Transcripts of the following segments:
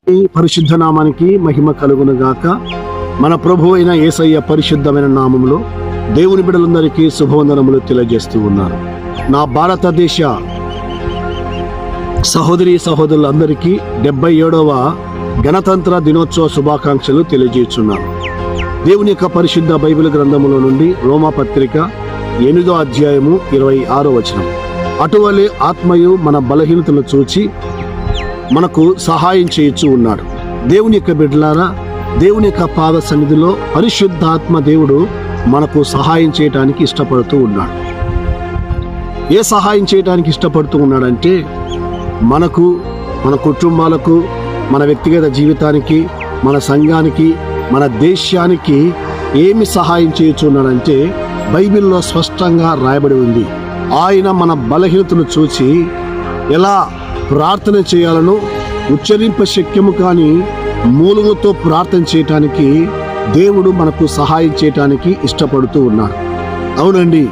పరిశుద్ధ నామానికి మహిమ కలుగును గాక. మన ప్రభు అయిన యేసయ్య పరిశుద్ధమైన నామములో దేవుని బిడ్డలందరికీ శుభవందనములు తెలియజేస్తూ ఉన్నారు. నా భారతదేశ సహోదరి సహోదరులందరికీ 77వ గణతంత్ర దినోత్సవ శుభాకాంక్షలు తెలియజేస్తున్నాను. దేవుని యొక్క పరిశుద్ధ బైబిల్ గ్రంథములో నుండి రోమా పత్రిక 8వ అధ్యాయము 26వ వచనం. అటువలే ఆత్మయు మన బలహీనతను చూచి మనకు సహాయం చేయొచ్చు ఉన్నాడు. దేవుని యొక్క బిడ్డలారా, దేవుని యొక్క పాద సన్నిధిలో పరిశుద్ధాత్మ దేవుడు మనకు సహాయం చేయడానికి ఇష్టపడుతూ ఉన్నాడు. ఏ సహాయం చేయడానికి ఇష్టపడుతూ ఉన్నాడంటే, మనకు, మన కుటుంబాలకు, మన వ్యక్తిగత జీవితానికి, మన సంఘానికి, మన దేశానికి ఏమి సహాయం చేయొచ్చున్నాడంటే బైబిల్లో స్పష్టంగా రాయబడి ఉంది. ఆయన మన బలహీనతను చూసి ఎలా ప్రార్థన చేయాలను ఉచ్చరింప శక్యము కాని మూలుగుతో ప్రార్థన చేయటానికి దేవుడు మనకు సహాయం చేయటానికి ఇష్టపడుతూ ఉన్నాడు. అవునండి,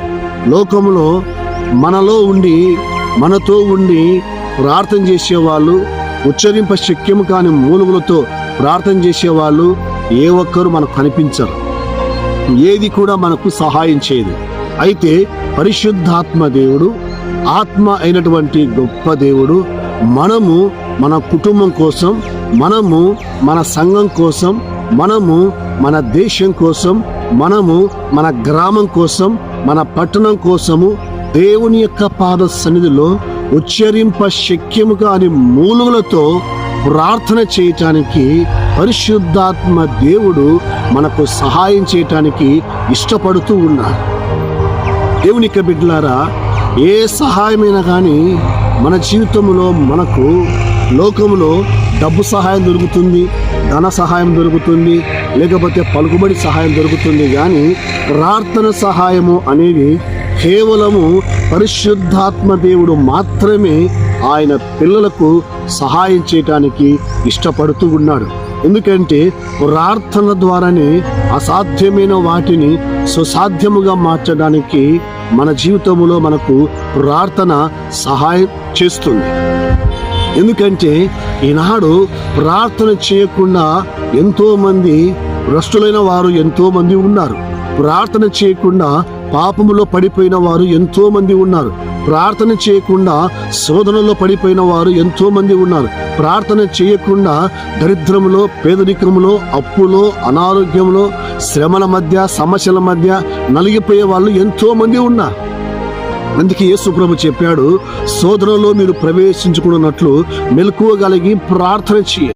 లోకములో మనలో ఉండి, మనతో ఉండి ప్రార్థన చేసేవాళ్ళు, ఉచ్చరింప శక్యము కాని మూలుగులతో ప్రార్థన చేసేవాళ్ళు ఏ ఒక్కరు మనకు కనిపించరు. ఏది కూడా మనకు సహాయం చేయదు. అయితే పరిశుద్ధాత్మ దేవుడు, ఆత్మ అయినటువంటి గొప్ప దేవుడు, మనము మన కుటుంబం కోసం, మనము మన సంఘం కోసం, మనము మన దేశం కోసం, మనము మన గ్రామం కోసం, మన పట్టణం కోసము దేవుని యొక్క పాద సన్నిధిలో ఉచ్చరింప శక్యము కాని మూలుగులతో ప్రార్థన చేయటానికి పరిశుద్ధాత్మ దేవుడు మనకు సహాయం చేయటానికి ఇష్టపడుతూ ఉన్నాడు. దేవుని యొక్క బిడ్డలారా, ఏ సహాయమైనా కానీ మన జీవితంలో మనకు లోకంలో డబ్బు సహాయం దొరుకుతుంది, ధన సహాయం దొరుకుతుంది, లేకపోతే పలుకుబడి సహాయం దొరుకుతుంది. కానీ ప్రార్థన సహాయము అనేది కేవలము పరిశుద్ధాత్మ దేవుడు మాత్రమే ఆయన పిల్లలకు సహాయం చేయటానికి ఇష్టపడుతూ ఉన్నాడు. ఎందుకంటే ప్రార్థన ద్వారానే అసాధ్యమైన వాటిని సుసాధ్యముగా మార్చడానికి మన జీవితంలో మనకు ప్రార్థన సహాయం చేస్తుంది. ఎందుకంటే ఈనాడు ప్రార్థన చేయకుండా ఎంతోమంది భ్రష్టులైన వారు ఎంతోమంది ఉన్నారు. ప్రార్థన చేయకుండా పాపములో పడిపోయిన వారు ఎంతో మంది ఉన్నారు. ప్రార్థన చేయకుండా శోధనలో పడిపోయిన వారు ఎంతో మంది ఉన్నారు. ప్రార్థన చేయకుండా దరిద్రములో, పేదరికములో, అప్పులో, అనారోగ్యంలో, శ్రమల మధ్య, సమస్యల మధ్య నలిగిపోయే వాళ్ళు ఎంతో మంది ఉన్నారు. అందుకే యేసు ప్రభు చెప్పాడు, శోధనలో మీరు ప్రవేశించుకున్నట్లు మెలకువ కలిగి ప్రార్థన చేయండి.